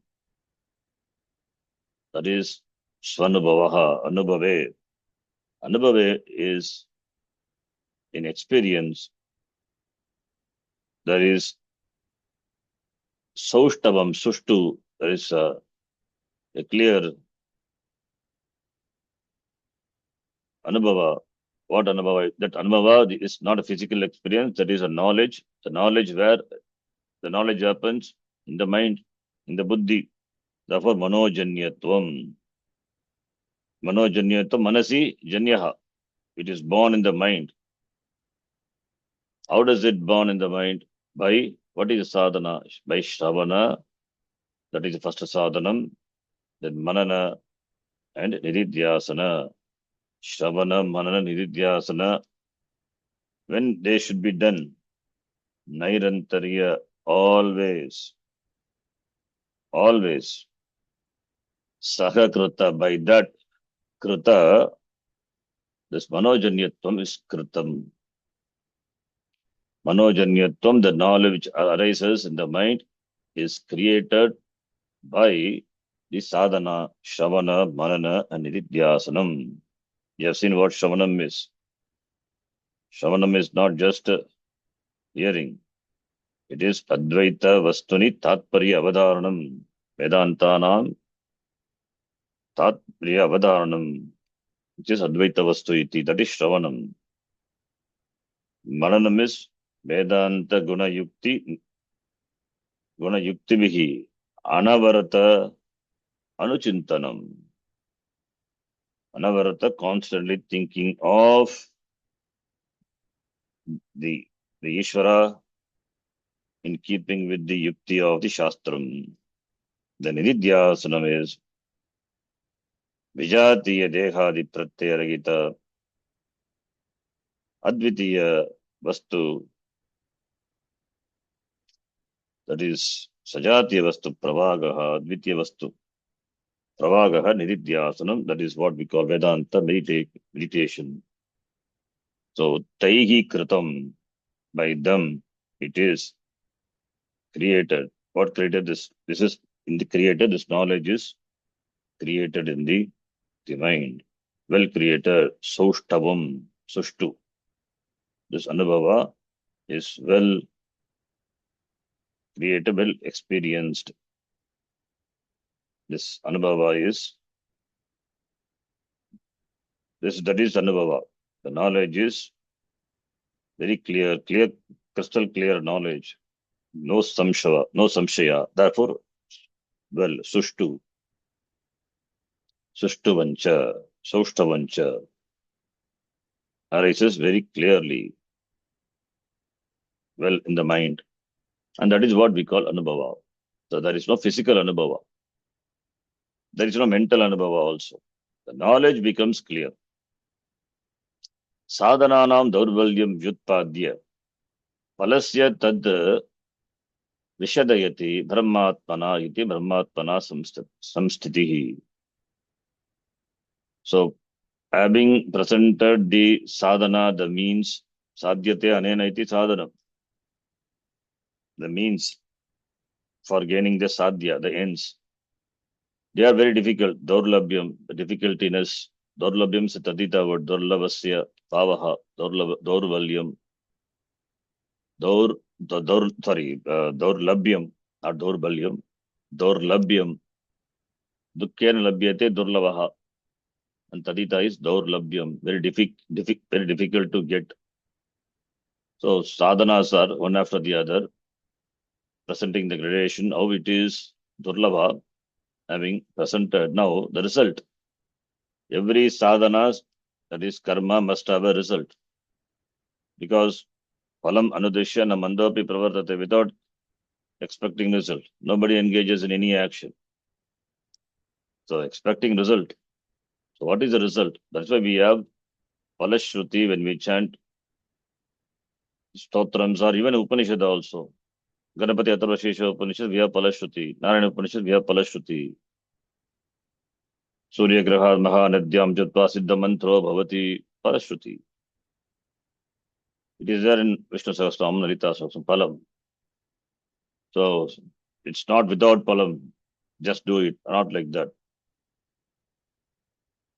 [SPEAKER 1] That is Svanubhavaha, Anubhave. Anubhave is in experience. There is Saushtavam, Sushtu. There is a clear Anubhava. What Anubhava? That Anubhava is not a physical experience. That is a knowledge. The knowledge where the knowledge happens in the mind, in the buddhi. Therefore, Manojanyatvam. Manojanyatvam, Manasi Janyaha. It is born in the mind. How does it born in the mind? By what is the sadhana? By Shravana, that is the first sadhanam, then Manana and Nididhyasana. Shravana, Manana, Nididhyasana. When they should be done, Nairantarya, always. Sahakrita, by that Krita, this Manojanyatvam is Kritam. Manojanyatvam, the knowledge which arises in the mind, is created by the sadhana, Shravana, Manana, and Nididhyasanam. You have seen what Shravanam is. Shravanam is not just hearing. It is Advaita Vastuni Tatparya Avadharanam. Vedantanam Tatparya Avadharanam. Which is Advaita Vastu iti. That is Shravanam. Mananam is Vedanta Guna Yukti Gunayuktivihi anavarata anuchintanam. Anavarata, constantly thinking of the Ishvara in keeping with the yukti of the Shastram. The Nididhyasanam is Vijatiya Dehadi Pratyaragita Advitiya Vastu, that is Sajatiya Vastu Pravagaha, Advitiya Vastu Pravagaha Nididhyasanam, that is what we call Vedanta meditation. So Taihi Kritam, by them it is created. What created this? This is in the creator, this knowledge is created in the mind. Well created, Saushtavam, Sushtu. This Anubhava is well created, well experienced. This Anubhava is that is Anubhava. The knowledge is very clear, crystal clear knowledge. No samshaya. Therefore, well, Sushtuvancha, Saushtavancha arises very clearly, well in the mind. And that is what we call Anubhava. So there is no physical Anubhava. There is no mental Anubhava also. The knowledge becomes clear. Sadhananam daurvalyam vyutpadya palasya tad vishadayati brahmatmana iti brahmatmana samstitihi. So, having presented the sadhana, the means, sadhyate anena iti sadhana, the means for gaining the sadhya, the ends, they are very difficult. Daurlabhyam, the difficultiness, daurlabhyam is tadita word, daurlavasya, pavaha, daurvalyam, daurlabhyam, not daurvalyam, daurlabhyam, dukhyana labhyate durlavaha, and tadita is daurlabhyam, very difficult to get. So sadhanas are one after the other, presenting the gradation, how it is durlabha, having presented. Now the result. Every sadhana, that is karma, must have a result. Because phalam anudishya na mandopi pravartate, without expecting result. Nobody engages in any action. So expecting result. So what is the result? That's why we have palashruti when we chant stotrams or even Upanishad also. Ganapati Atharvashesha Upanishad, we have palashruti. Narayana Upanishad, we have palashruti. Surya Graha Mahanadyam Jatva Siddha Mantro Bhavati Palashruti. It is there in Vishnu Sahasranam, Lalita Sahasranam, Palam. So it's not without Palam. Just do it. Not like that.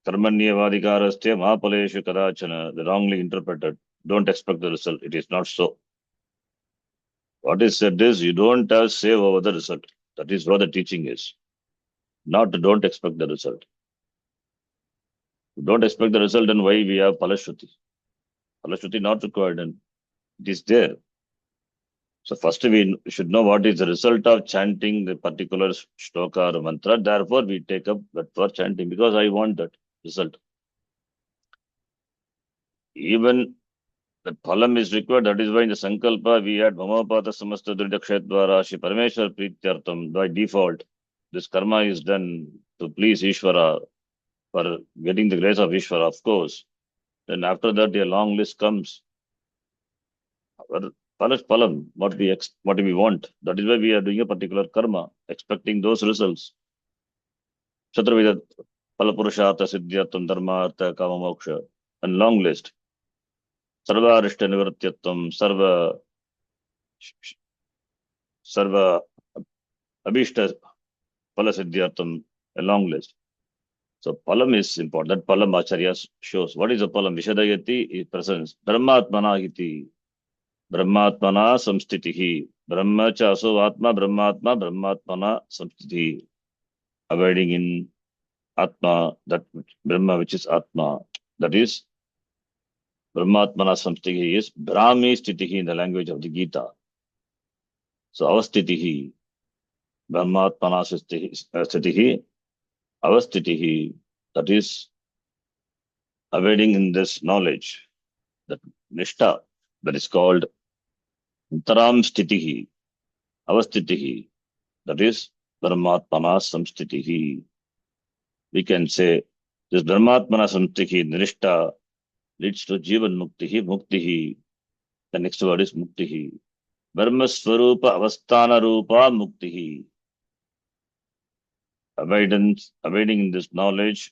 [SPEAKER 1] Karmanyavadhikarastya Mahapaleshu Kadachana, the wrongly interpreted. Don't expect the result. It is not so. What is said is you don't have say over the result. That is what the teaching is. Not don't expect the result. Don't expect the result, and why we have Palashruti. Palashruti not required, and it is there. So first we should know what is the result of chanting the particular shloka or mantra. Therefore, we take up that for chanting because I want that result. Even the phalam is required. That is why in the sankalpa we had mamapata samasta dridakshedvara Shri Parameshwar Prityartham. By default, this karma is done to please Ishvara for getting the grace of Ishvara, of course. Then after that, a long list comes. Phalam, what we want. That is why we are doing a particular karma, expecting those results. Chaturveda, Palapurushartha, Siddhyartham, Dharma, Artha, Kama, Moksha, and long list. Sarva Arishta Nivartyatvam, Sarva Abhishta Palasiddhyartham, a long list. So Palam is important. That Palam Acharya shows. What is a Palam? Vishadayati is presence. Brahmatmana iti. Brahmatmana samstitihi. Brahma cha aso atma brahmatma brahmatmana samstitihi. Abiding in Atma, that Brahma which is Atma. That is Brahmatmana samstitihi is Brahmi stitihi in the language of the Gita. So our stitihi. Brahmatmana Sthitihi, Avasthitihi. That is abiding in this knowledge, that Nishta, that is called Antaram Sthitihi, Avasthitihi. That is Brahmatmana Samsthitihi. We can say this Brahmatmana Samsthitihi, Nishta, leads to Jivan Muktihi, Muktihi. The next word is Muktihi. Brahma Swarupa Avasthana Rupa Muktihi. Abiding in this knowledge,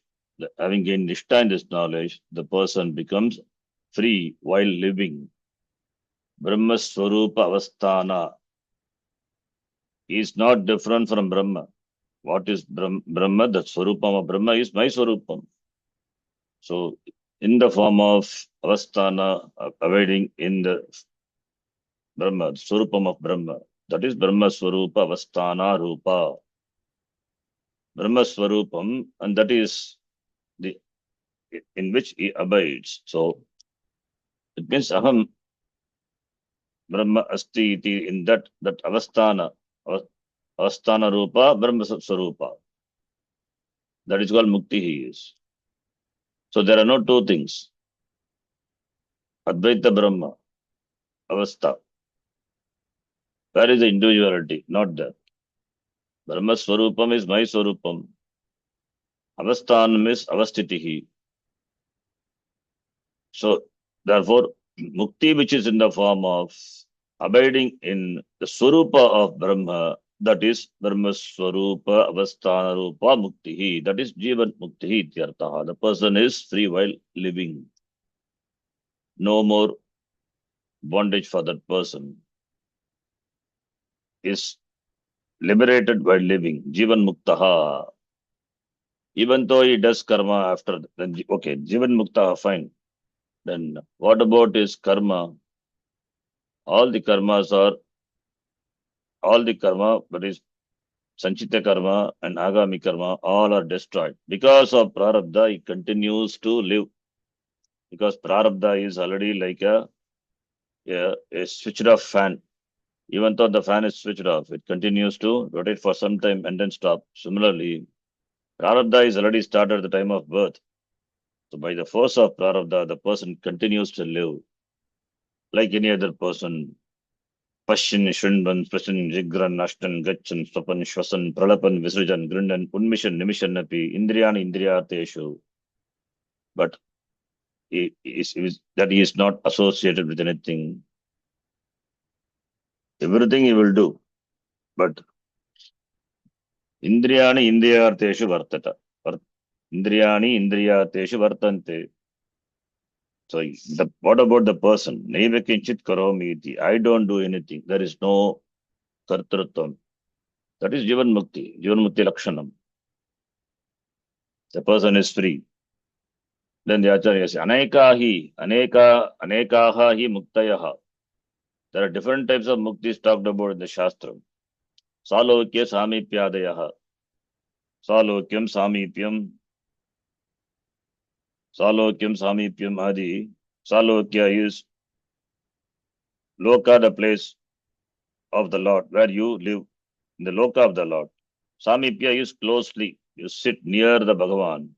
[SPEAKER 1] having gained Nishta in this knowledge, the person becomes free while living. Brahma Swarupa Avasthana is not different from Brahma. What is Brahma? The Swarupam of Brahma is my Swarupam. So, in the form of Avasthana, abiding in the Brahma, Swarupam of Brahma, that is Brahma Swarupa Avasthana Rupa. Brahma Swarupam, and that is the in which he abides. So, it means Aham Brahma Asti iti, in that Avasthana Rupa, Brahma Swarupa. That is called Mukti he is. So there are no two things. Advaita Brahma, Avastha. Where is the individuality? Not there. Brahma Swarupam is my Swarupam. Avasthanam is Avastitihi. So therefore, Mukti, which is in the form of abiding in the Swarupa of Brahma, that is Brahma Swarupa Avasthana Rupa Muktihi. That is Jivan Muktihi Ityartaha. The person is free while living. No more bondage for that person. Is liberated while living. Jivan Muktaha. Even though he does karma after, then okay, Jivan Muktaha, fine. Then what about his karma? All the karmas are, all the karma, that is Sanchita karma and Agami karma, all are destroyed. Because of Prarabdha, he continues to live. Because Prarabdha is already like a switched off fan. Even though the fan is switched off, it continues to rotate for some time and then stop. Similarly, Prarabdha is already started at the time of birth. So by the force of Prarabdha, the person continues to live like any other person. Pashin, Shrinvan, Prashan, Jigran, Ashtan, Gachan, Swapan, Shwasan, Pralapan, Visrajan, Grindan, Unmishan, Nimishan, Napi, Indriyan, Indriyateshu. But that he is not associated with anything. Everything he will do. But Indriyani, Indriyateshu Vartata. Indriyani, Indriyateshu Vartante. So what about the person? Naiva kinchit karomi iti. I don't do anything. There is no kartrutvam. That is Jivan Mukti. Jivan Mukti Lakshanam. The person is free. Then the Acharya says, Anekaha hi Muktayaha. There are different types of muktis talked about in the Shastra. Salokya Samipyadayaha. Salokyam Samipyam. Salokyam Samipyam Adi. Salokya is Loka, the place of the Lord, where you live, in the Loka of the Lord. Samipya is closely. You sit near the Bhagavan,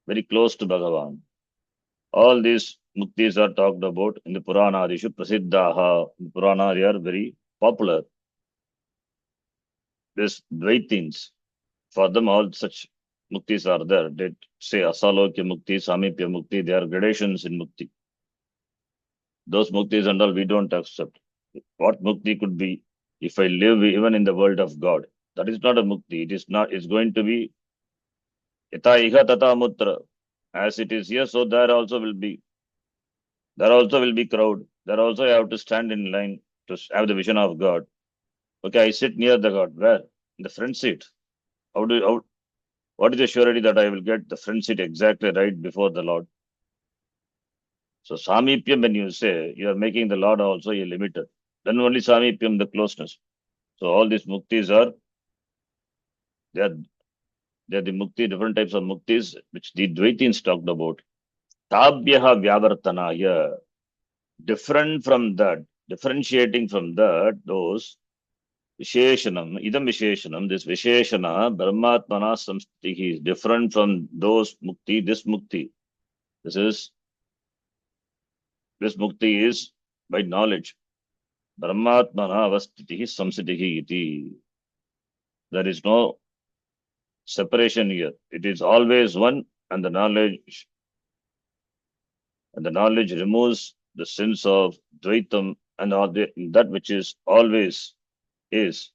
[SPEAKER 1] very close to Bhagavan. All these muktis are talked about in the Puranadishu Prasiddhaha. In the Purana, they are very popular. These Dvaitins, for them all such muktis are there. They say Asalokya Mukti, Samipya Mukti, they are gradations in Mukti. Those muktis and all we don't accept. What mukti could be if I live even in the world of God? That is not a mukti. It is not, it's going to be yata iha tata mutra. As it is here, so there also will be. There also will be crowd. There also I have to stand in line to have the vision of God. Okay, I sit near the God. Where? In the front seat. What is the surety that I will get the front seat exactly right before the Lord? So Samipyam, when you say, you are making the Lord also a limiter. Then only Samipyam, the closeness. So all these muktis are, they are, they are the mukti, different types of muktis, which the Dvaitins talked about. Tabhyaha Vyavartanaya. Different from that, differentiating from that, those Visheshanam, idam Visheshanam, this Visheshana, Brahmatmana samstitihi is different from those mukti, this mukti. This is, this mukti is by knowledge. Brahmatmana avastitihi samstitihi iti. There is no separation here. It is always one, and the knowledge removes the sense of Dvaitam and all that which is always is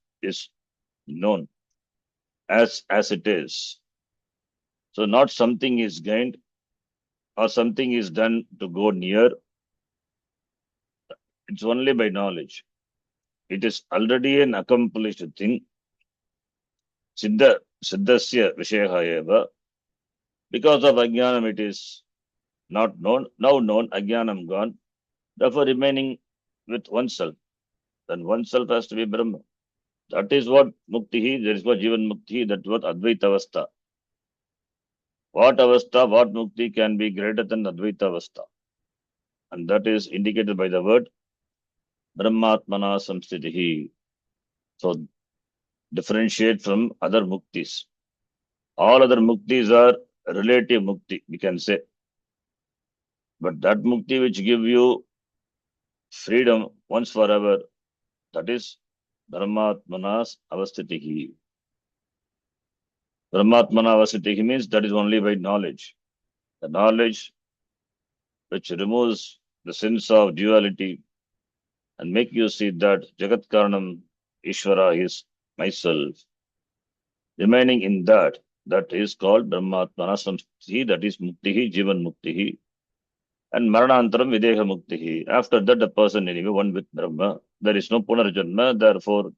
[SPEAKER 1] known as it is. So not something is gained or something is done to go near. It's only by knowledge. It is already an accomplished thing. Siddhasya Vishaha eva. Because of Ajnanam it is not known. Now known, Ajnanam gone. Therefore remaining with oneself. Then oneself has to be Brahma. That is what Muktihi, there is what Jivan Muktihi, that is what Advaita Avastha. What Avastha, what Mukti can be greater than Advaita Avastha? And that is indicated by the word Brahmatmana Samstitihi. So differentiate from other Muktis. All other Muktis are relative Mukti, we can say. But that Mukti which give you freedom once forever, that is Brahmatmanas Avastitihi. Brahmatmana Avastitihi means that is only by knowledge. The knowledge which removes the sense of duality and make you see that Jagat Karanam Ishvara is myself. Remaining in that, that is called Brahmatmana Samstitihi, that is Muktihi, Jivan Muktihi. And Maranantaram Videha Muktihi. After that, the person anyway, one with Brahma. There is no Punarjanma, therefore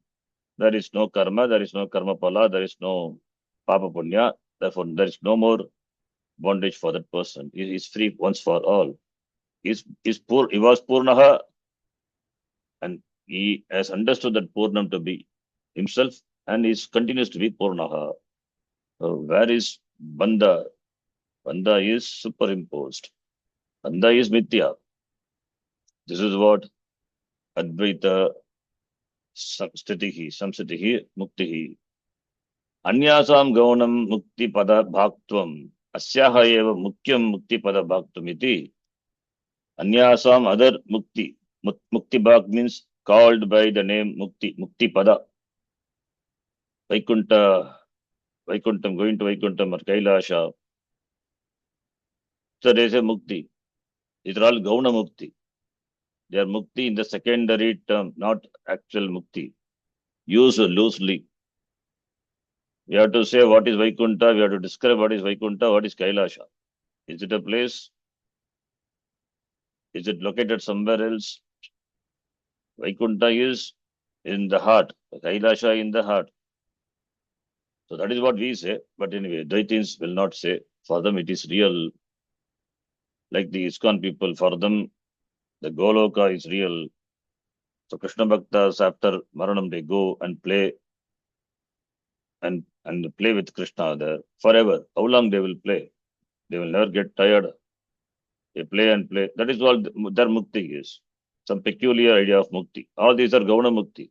[SPEAKER 1] there is no karma, there is no karma pala, there is no papa punya, therefore there is no more bondage for that person. He is free once for all. He was Purnaha and he has understood that Purnam to be himself and he continues to be Purnaha. So where is Bandha? Bandha is superimposed. Bandha is Mithya. This is what Advaita Samstitihi, Muktihi. Anyasam gaunam mukti pada bhaktvam. Asyaha eva mukyam mukti pada bhaktam iti. Anyasam other mukti. Mukti bhakt means called by the name Mukti. Mukti pada. Vaikuntam, going to Vaikuntam or Kailasha. So they say Mukti. These are all Gauna Mukti. They are Mukti in the secondary term, not actual Mukti. Used loosely. We have to say what is Vaikunta, we have to describe what is Vaikunta, what is Kailasha. Is it a place? Is it located somewhere else? Vaikunta is in the heart, Kailasha in the heart. So that is what we say. But anyway, Dvaitins will not say. For them it is real. Like the ISKCON people, for them the Goloka is real. So Krishna Bhaktas after Maranam they go and play and play with Krishna there forever. How long they will play? They will never get tired. They play and play. That is all their mukti is. Some peculiar idea of mukti. All these are Gauna mukti.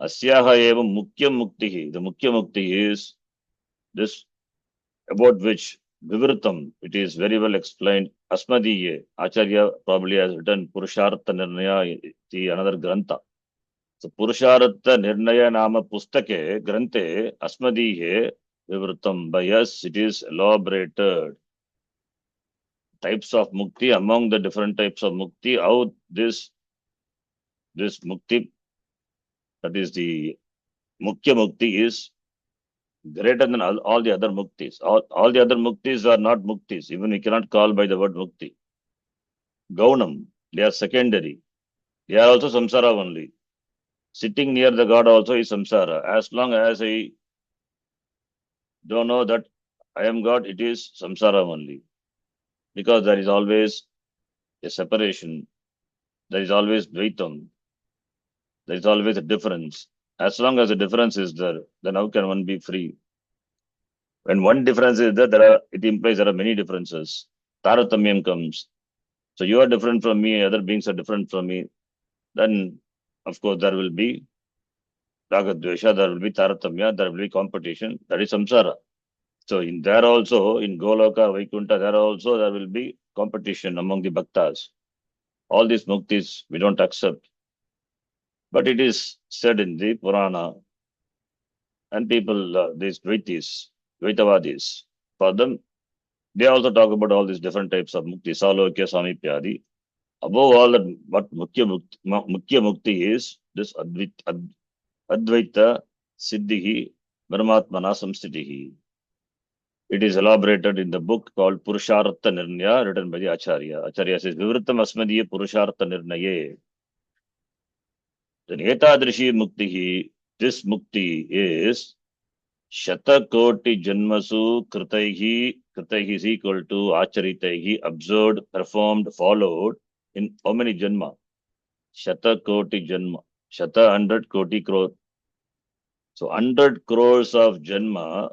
[SPEAKER 1] Asyaha eva mukyam muktihi. The mukya mukti is this about which Vivritam, it is very well explained. Asmadiye, Acharya probably has written Purushartha Nirnaya, another Grantha. So Purushartha Nirnaya Nama Pustake, Grante, Asmadiye, Vivritam. By us, it is elaborated. Types of mukti, among the different types of mukti, how this mukti, that is the Mukya Mukti is greater than all the other muktis. All the other muktis are not muktis. Even we cannot call by the word mukti. Gaunam, they are secondary. They are also samsara only. Sitting near the God also is samsara. As long as I don't know that I am God, it is samsara only. Because there is always a separation. There is always Dvaitam. There is always a difference. As long as the difference is there, then how can one be free? When one difference is there, it implies there are many differences. Taratamyam comes. So you are different from me, other beings are different from me. Then, of course, there will be ragadvesha, there will be taratamya, there will be competition. That is samsara. So in there also, in Goloka, Vaikuntha, there will be competition among the bhaktas. All these muktis we don't accept. But it is said in the Purana, and people, these Dvaitis, Dvaitavadis, for them, they also talk about all these different types of mukti, Salokya, Samipyadi. Above all, that what Mukhya Mukti is, this Advaita Siddhihi Brahmatmana Samstitihi. It is elaborated in the book called Purushartha Nirnaya, written by the Acharya. Acharya says, Vivrittam Asmadiye Purushartha Nirnaye. Then Etadrishi Muktihi, this Mukti is Shatakoti Janmasu Kritaihi. Kritaihi is equal to Acharitaihi, observed, performed, followed in how many Janma? Shatakoti Janma. Shata 100 Koti crore. So 100 crores of Janma,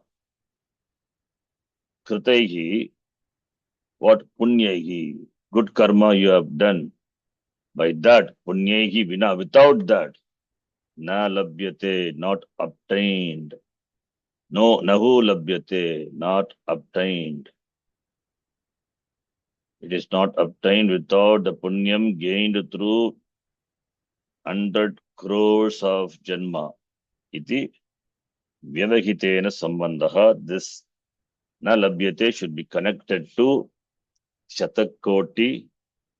[SPEAKER 1] Kritaihi, what Punyahi, good karma you have done. By that, Punyahi Vina, without that, Na Labhyate, not obtained. No, Nahu Labhyate, not obtained. It is not obtained without the Punyam gained through 100 crores of Janma. Iti Vyavahitena Sambandha. This Na Labhyate should be connected to Shatakoti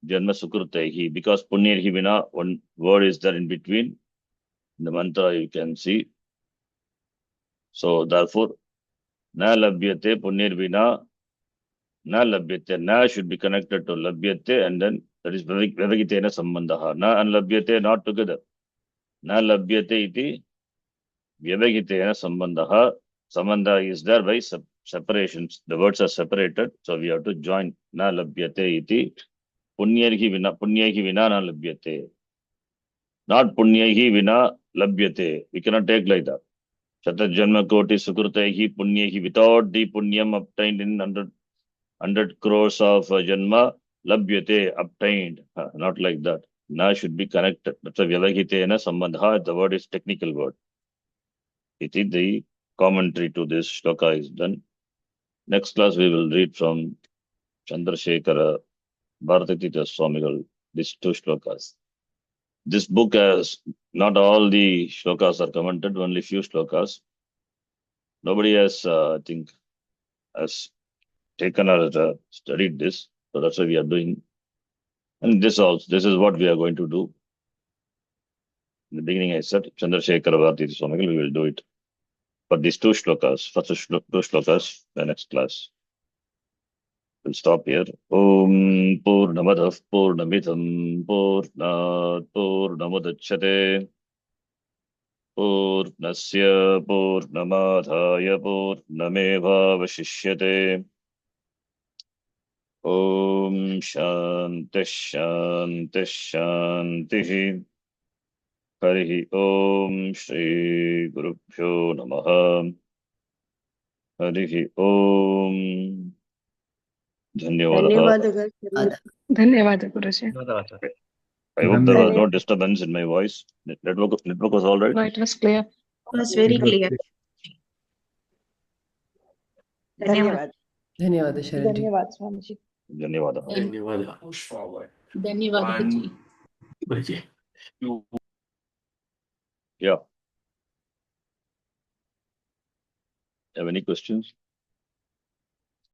[SPEAKER 1] Janma Sukrutahi, because Punyarhi Vina, one word is there in between. In the mantra you can see. So therefore, Na Labhyate Punyar Vina, Na Labhyate. Na should be connected to Labhyate, and then that is Vyavahitena Sambandha. Na and Labhyate not together. Na Labhyate iti Vyavahitena Sambandha. Sambandha is there by separations. The words are separated, so we have to join. Na Labhyate iti Punyarhi Vina Na Labhyate. Not Punyahi Vina Labhyate. We cannot take like that. Shatat Janma Koti Sukrutahi Punyahi. Without the Punyam obtained in 100 crores of Janma, Labhyate obtained. Not like that. Na should be connected. That's a Vyavahitena Sambandha. The word is technical word. It is the commentary to this shloka is done. Next class we will read from Chandrasekhara Bharatatita Swamigal, these two shlokas. This book has not all the shlokas are commented, only few shlokas. Nobody has, I think, has taken or studied this, so that's why we are doing. And this is what we are going to do. In the beginning, I said Chandrasekhara Bharatatita Swamigal, we will do it. But these two shlokas, first two shlokas, the next class. We'll stop here. Om Purnamadav Purnamidham Purnat Purnamudachyate Purnasya Purnamadhaya Purnamevavashishyate. Om Shanti Shanti Shanti. Harihi Om Shri Gurubhyo Namaha. Harihi Om. Dhanyavadaha.
[SPEAKER 2] ಧನ್ಯವಾದ ಗುರುಜಿ.
[SPEAKER 1] I hope there was no disturbance in my voice. Network was all right.
[SPEAKER 2] No, it was clear.
[SPEAKER 3] It was very clear. ಧನ್ಯವಾದ.
[SPEAKER 4] ಧನ್ಯವಾದ ಶರಣ್ಜಿ.
[SPEAKER 5] ಧನ್ಯವಾದ Swamiji.
[SPEAKER 1] Dhanyavadaha.
[SPEAKER 3] ಧನ್ಯವಾದ ಗುರುಜಿ.
[SPEAKER 1] Yeah. Have any questions?